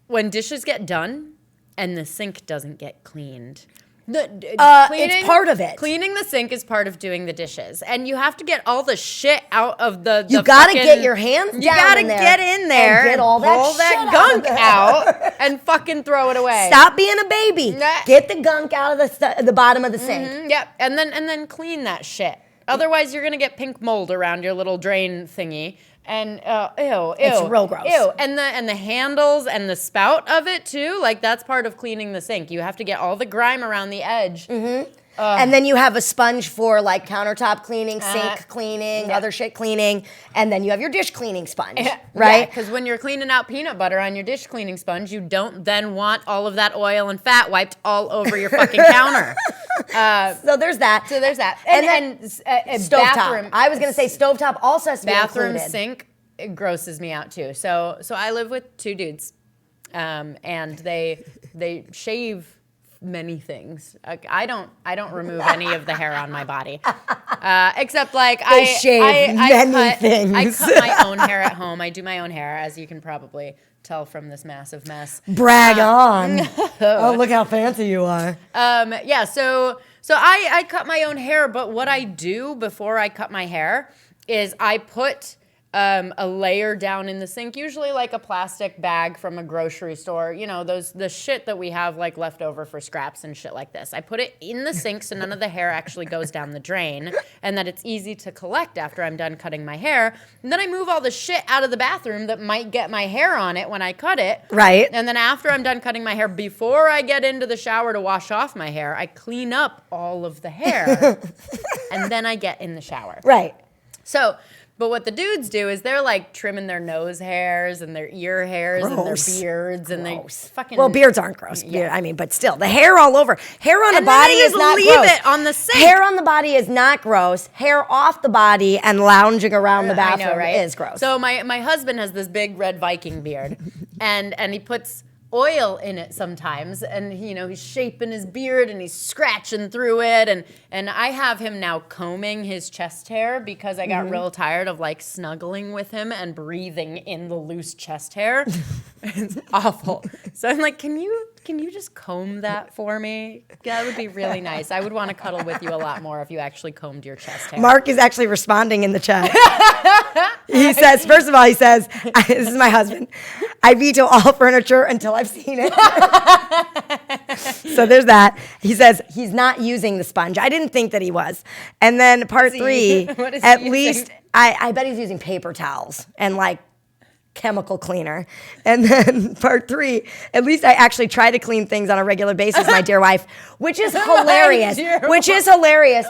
when dishes get done and the sink doesn't get cleaned. It's part of it. Cleaning the sink is part of doing the dishes, and you have to get all the shit out of the. You gotta get your hands down. You gotta in there get in there and get all that, pull that gunk out, and fucking throw it away. Stop being a baby. Get the gunk out of the bottom of the sink. Yep, and then clean that shit. Otherwise, you're gonna get pink mold around your little drain thingy. And ew, it's real gross. Ew, and the handles and the spout of it too. Like that's part of cleaning the sink. You have to get all the grime around the edge. And then you have a sponge for like countertop cleaning, sink cleaning, other shit cleaning, and then you have your dish cleaning sponge, right? Because when you're cleaning out peanut butter on your dish cleaning sponge, you don't then want all of that oil and fat wiped all over your fucking counter. So there's that. And stovetop. I was gonna say stovetop also has to be bathroom included. sink. It grosses me out too. So I live with two dudes, and they shave many things. I don't remove any of the hair on my body, except like I cut my own hair at home. I do my own hair, as you can probably tell from this massive mess. Brag on! Oh, look how fancy you are. Yeah. So I cut my own hair, but what I do before I cut my hair is I put a layer down in the sink, usually like a plastic bag from a grocery store, you know, the shit that we have like left over for scraps and shit like this. I put it in the sink so none of the hair actually goes down the drain and that it's easy to collect after I'm done cutting my hair. And then I move all the shit out of the bathroom that might get my hair on it when I cut it. Right. And then after I'm done cutting my hair, before I get into the shower to wash off my hair, I clean up all of the hair and then I get in the shower. Right. So, but what the dudes do is they're like trimming their nose hairs and their ear hairs and their beards and they fucking. Well, beards aren't gross. Yeah. I mean, but still, the hair all over. Hair on the and body then is not leave gross. It on the sink. Hair on the body is not gross. Hair off the body and lounging around the bathroom is gross. So my husband has this big red Viking beard, and he puts oil in it sometimes, and he's shaping his beard and he's scratching through it, and I have him now combing his chest hair because I got real tired of like snuggling with him and breathing in the loose chest hair. It's awful. So I'm like, can you just comb that for me? That would be really nice. I would want to cuddle with you a lot more if you actually combed your chest hair. Mark is actually responding in the chat. He says, first of all, this is my husband. I veto all furniture until I've seen it. So there's that. He says he's not using the sponge. I didn't think that he was. And then part 3, at least I bet he's using paper towels and like chemical cleaner. And then part 3, at least I actually try to clean things on a regular basis, my dear wife, which is hilarious.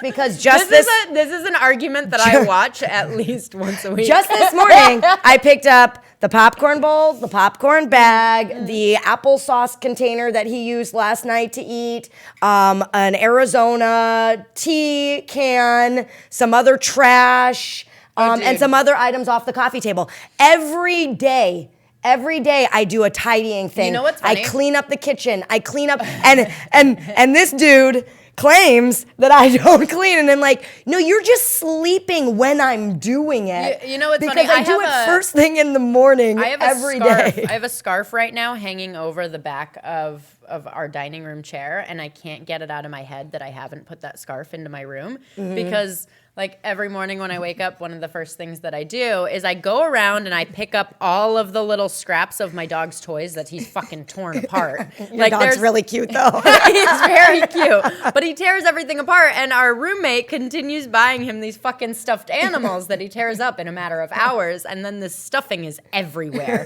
Because just this is an argument that I watch at least once a week. Just this morning, I picked up the popcorn bowl, the popcorn bag, the applesauce container that he used last night to eat, an Arizona tea can, some other trash, and some other items off the coffee table. Every day I do a tidying thing. You know what's funny? I clean up the kitchen. I clean up, and this dude claims that I don't clean, and I'm like, no, you're just sleeping when I'm doing it. You know what's because funny? I do it first thing in the morning every day. I have a scarf right now hanging over the back of our dining room chair, and I can't get it out of my head that I haven't put that scarf into my room because like every morning when I wake up, one of the first things that I do is I go around and I pick up all of the little scraps of my dog's toys that he's fucking torn apart. Your dog's really cute though. He's very cute, but he tears everything apart, and our roommate continues buying him these fucking stuffed animals that he tears up in a matter of hours, and then the stuffing is everywhere.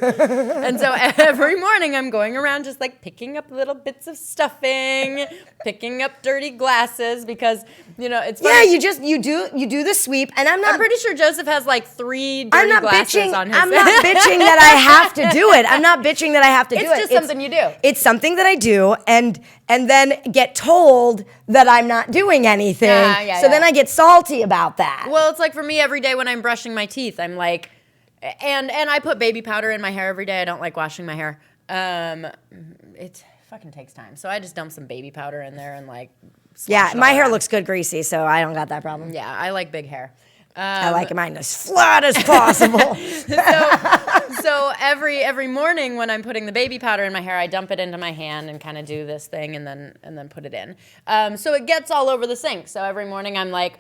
And so every morning I'm going around just like picking up little bits of stuffing, picking up dirty glasses because it's funny. Yeah, you do the sweep, and I'm pretty sure Joseph has like 3 dirty glasses on his. I'm not bitching that I have to do it. I'm not bitching that I have to do it. It's just something you do. It's something that I do, and then get told that I'm not doing anything. Then I get salty about that. Well, it's like for me every day when I'm brushing my teeth, I'm like, and I put baby powder in my hair every day. I don't like washing my hair. It fucking takes time, so I just dump some baby powder in there and like. Yeah, my hair looks good greasy, so I don't got that problem. Yeah, I like big hair. I like mine as flat as possible. So so every morning when I'm putting the baby powder in my hair, I dump it into my hand and kind of do this thing and then put it in. So it gets all over the sink. So every morning I'm like,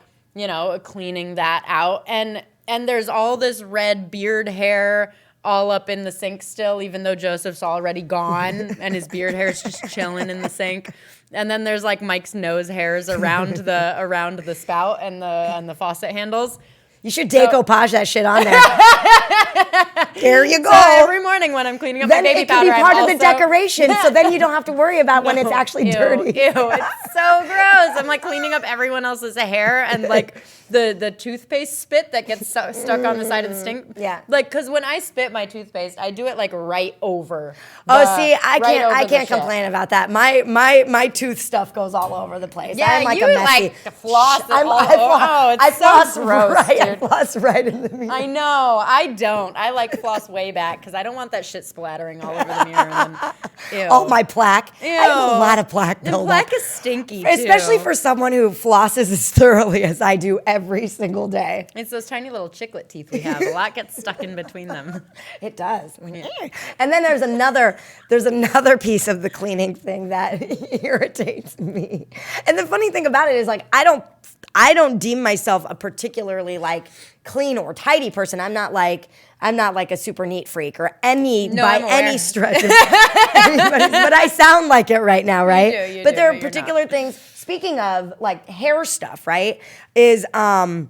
cleaning that out. And there's all this red beard hair all up in the sink still, even though Joseph's already gone and his beard hair is just chilling in the sink. And then there's like Mike's nose hairs around the spout and the faucet handles. You should decoupage that shit on there. There you go. So every morning when I'm cleaning up my baby powder, then it can be part of the decoration, so then you don't have to worry about when it's actually dirty. Ew, it's so gross. I'm like cleaning up everyone else's hair and like the toothpaste spit that gets stuck on the side of the sink. Yeah. Like, because when I spit my toothpaste, I do it like right over. I can't complain about that. My tooth stuff goes all over the place. Yeah, I'm like you a messy. like to floss it all over. Oh, it's so gross, right, dude. I floss right in the mirror. I know. I don't. I like floss way back because I don't want that shit splattering all over the mirror. And then, ew. Oh, my plaque. Ew. I have a lot of plaque The buildup. plaque is stinky, too. Especially for someone who flosses as thoroughly as I do every single day. It's those tiny little chiclet teeth we have. A lot gets stuck in between them. It does. And then there's another piece of the cleaning thing that irritates me. And the funny thing about it is like I don't deem myself a particularly like clean or tidy person. I'm not like a super neat freak or any stretch of but I sound like it right now, right? You but do, there are you're particular not. things. Speaking of like hair stuff, right? Is I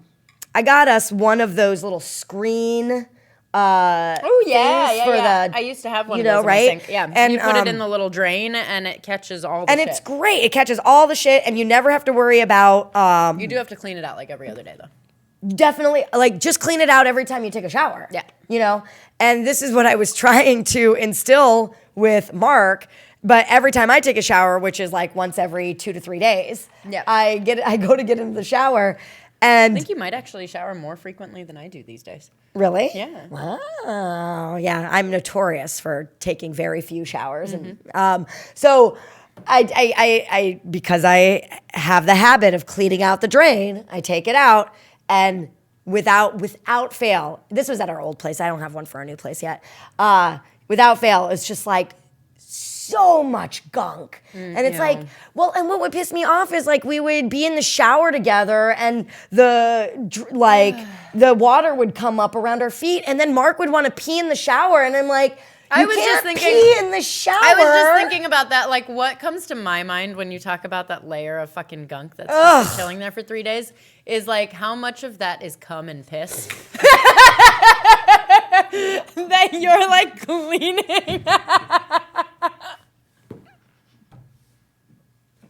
got us one of those little screen Oh yeah, things for the I used to have one you of know, those in right? my sink. Yeah, And, you put it in the little drain and it catches all the and shit. it's great. It catches all the shit and you never have to worry about You do have to clean it out like every other day though. definitely like just clean it out every time you take a shower. Yeah. You know? And this is what I was trying to instill with Mark. But every time I take a shower, which is like once every 2 to 3 days, Yeah. I go to get into the shower and I think you might actually shower more frequently than I do these days. really? Yeah. Oh, yeah. I'm notorious for taking very few showers, and so I because I have the habit of cleaning out the drain, I take it out, and without fail, this was at our old place. I don't have one for our new place yet. Without fail, it's just like so much gunk. And it's like, well, and what would piss me off is like we would be in the shower together and the water would come up around our feet and then Mark would want to pee in the shower and I'm like, I you was can't just thinking- pee in the shower. I was just thinking about that. Like, what comes to my mind when you talk about that layer of fucking gunk that's just been chilling there for 3 days is like, how much of that is cum and piss that you're like cleaning.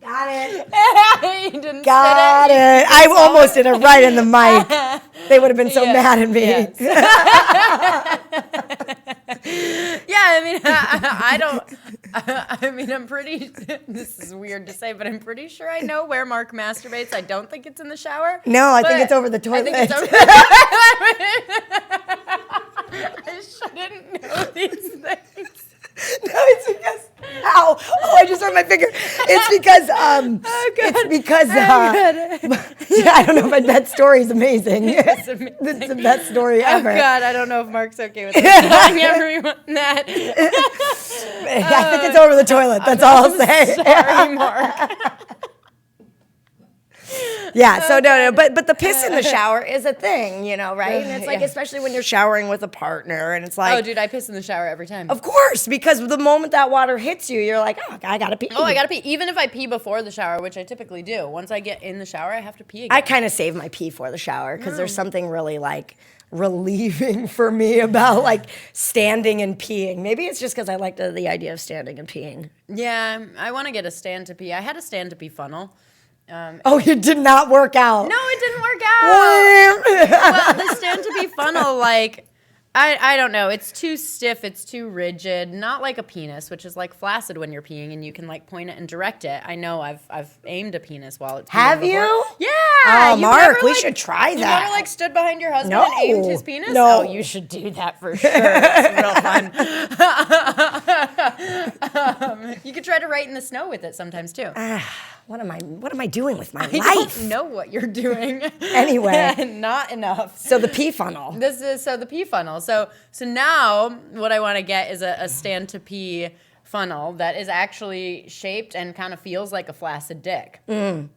Got it. You didn't Got spit it. I almost did it right in the mic. They would have been so Yes, mad at me. yes. Yeah, I mean, I don't. I mean, I'm pretty. This is weird to say, but I'm pretty sure I know where Mark masturbates. I don't think it's in the shower. No, I think but it's over the toilet. I think it's over. I shouldn't know these things. No, it's because ow! Oh, I just hurt my finger. It's because it's because yeah, I don't know, but that story's amazing. It's amazing. It's the best story ever. Oh God, I don't know if Mark's okay with telling everyone that. I think it's over the toilet. That's all I'll say. Sorry, Mark. Yeah, so no, but the piss in the shower is a thing, you know, right? And it's like, Yeah. especially when you're showering with a partner, and it's like, Oh, dude, I piss in the shower every time. of course, because the moment that water hits you, you're like, oh, I gotta pee. Oh, I gotta pee. Even if I pee before the shower, which I typically do, once I get in the shower, I have to pee again. I kind of save my pee for the shower because there's something really like relieving for me about like standing and peeing. Maybe it's just because I like the idea of standing and peeing. Yeah, I want to get a stand to pee. I had a stand to pee funnel. Oh, it did not work out. No, it didn't work out. Well, the stand to pee funnel, like, I don't know. It's too stiff. It's too rigid. Not like a penis, which is like flaccid when you're peeing and you can like point it and direct it. I know. I've aimed a penis while it's peeing Have before. you? Yeah. Oh, You've Mark, never, we like- should try You that. never like stood behind your husband No. and aimed his penis? No. Oh, you should do that for sure. It's real fun. You could try to write in the snow with it sometimes too. What am I doing with my I life? don't know what you're doing. Anyway. Not enough. So the pee funnel. The pee funnel. So now what I want to get is a stand to pee funnel that is actually shaped and kind of feels like a flaccid dick. And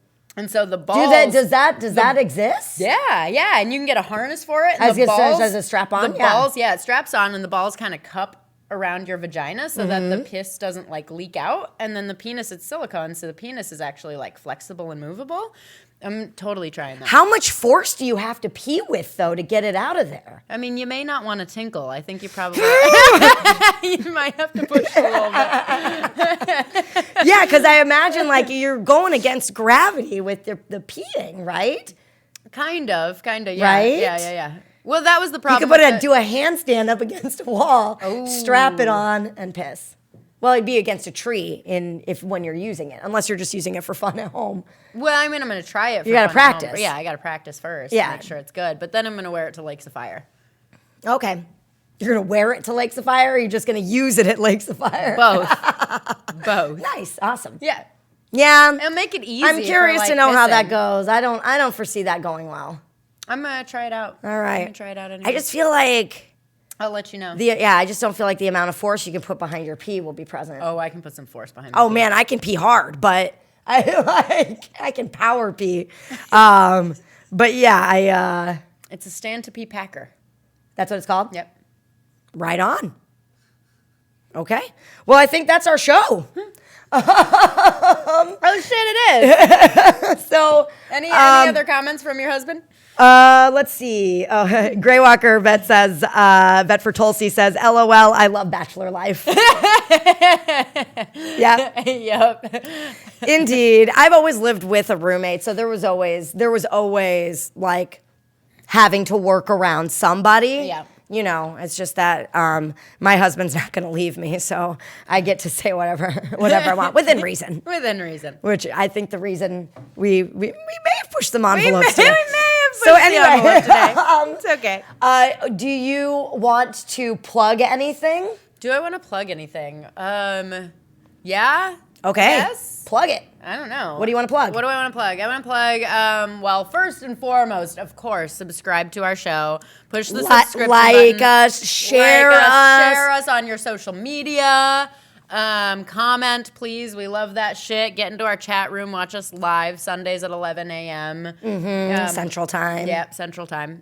so the balls. Does that exist? Yeah, and you can get a harness for it. And As a strap on. The balls, it straps on, and the balls kind of cup around your vagina so that the piss doesn't like leak out. And then the penis, it's silicone, so the penis is actually like flexible and movable. I'm totally trying that. How much force do you have to pee with though to get it out of there? I mean, you may not want to tinkle. I think you probably you might have to push a little bit. Yeah, because I imagine like you're going against gravity with the peeing, right? Kind of, yeah. Right? Yeah. Well, that was the problem. You could do a handstand up against a wall, strap it on, and piss. Well, it'd be against a tree when you're using it, unless you're just using it for fun at home. Well, I mean, I'm going to try it. You got to practice. Yeah, I got to practice first. Yeah. To make sure it's good. But then I'm going to wear it to Lakes of Fire. Okay. You're going to wear it to Lakes of Fire, or you're just going to use it at Lakes of Fire? Both. Nice. Awesome. Yeah. Yeah. It'll make it easy. I'm curious for, to know how that pissing. goes. I don't foresee that going well. I'm going to try it out. All right. I'm going to try it out anyway. I just feel like I'll let you know. I just don't feel like the amount of force you can put behind your pee will be present. Oh, I can put some force behind Oh my man, I can pee hard, but I can power pee. But yeah, It's a stand to pee packer. that's what it's called? Yep. Right on. Okay. Well, I think that's our show. Oh shit, it is. So Any other comments from your husband? let's see. Grey Walker Vet says, Vet for Tulsi says, LOL, I love bachelor life. Yeah. Yep. Indeed. I've always lived with a roommate, so there was always like having to work around somebody. Yeah. You know, it's just that my husband's not going to leave me, so I get to say whatever I want within reason. Within reason. Which I think the reason we may have pushed some We envelopes may today. have pushed So the anyway, envelope today. It's okay. Do you want to plug anything? Do I want to plug anything? Yeah. Okay. Yes. Plug it. I don't know. What do you want to plug? What do I want to plug? I want to plug, well, first and foremost, of course, subscribe to our show. Push the subscription like button. us, share us on your social media. Comment, please. We love that shit. Get into our chat room. Watch us live Sundays at 11 a.m. Central Time. Yep, Central Time.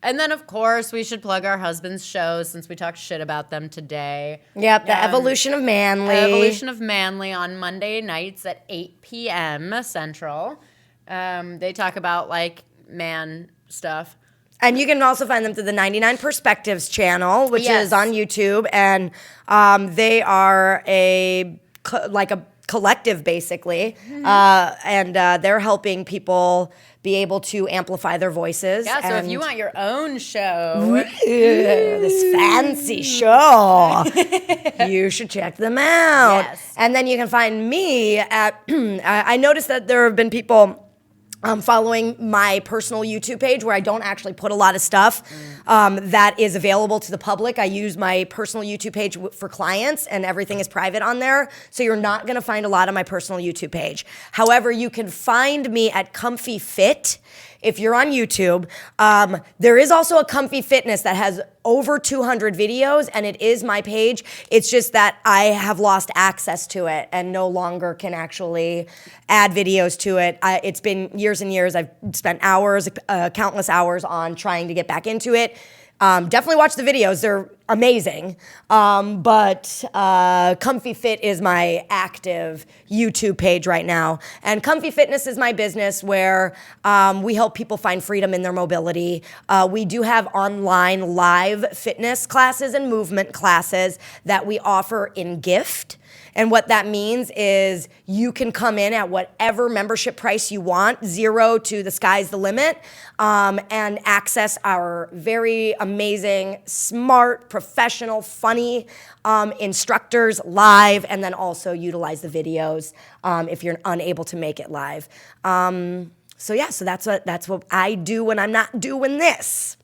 And then, of course, we should plug our husband's shows since we talked shit about them today. Yep, the Evolution of Manly. Evolution of Manly on Monday nights at 8 p.m. Central. They talk about, like, man stuff. And you can also find them through the 99 Perspectives channel, which Yes. is on YouTube. And they are a collective, basically. And they're helping people be able to amplify their voices. Yeah, so if you want your own show, this fancy show, you should check them out. Yes. And then you can find me at, I noticed that there have been people following my personal YouTube page where I don't actually put a lot of stuff that is available to the public. I use my personal YouTube page for clients and everything is private on there. So you're not going to find a lot on my personal YouTube page. However, you can find me at Comfy Fit. If you're on YouTube, there is also a Comfy Fitness that has over 200 videos, and it is my page. It's just that I have lost access to it and no longer can actually add videos to it. It's been years and years. I've spent hours, countless hours on trying to get back into it. Definitely watch the videos. They're amazing. But Comfy Fit is my active YouTube page right now. And Comfy Fitness is my business where we help people find freedom in their mobility. We do have online live fitness classes and movement classes that we offer in gift. And what that means is you can come in at whatever membership price you want, $0 to the sky's the limit, and access our very amazing, smart, professional, funny instructors live, and then also utilize the videos if you're unable to make it live. So that's what I do when I'm not doing this.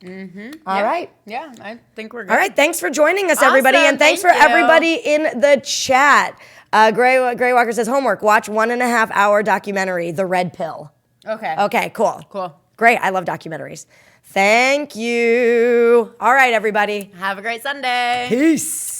All right. Yeah, I think we're good. All right, thanks for joining us, everybody, Awesome, and thanks for thank you. everybody in the chat. Gray Walker says homework. Watch 1.5 hour documentary, The Red Pill. Okay. Okay, cool. Cool. Great. I love documentaries. Thank you. All right, everybody. Have a great Sunday. Peace.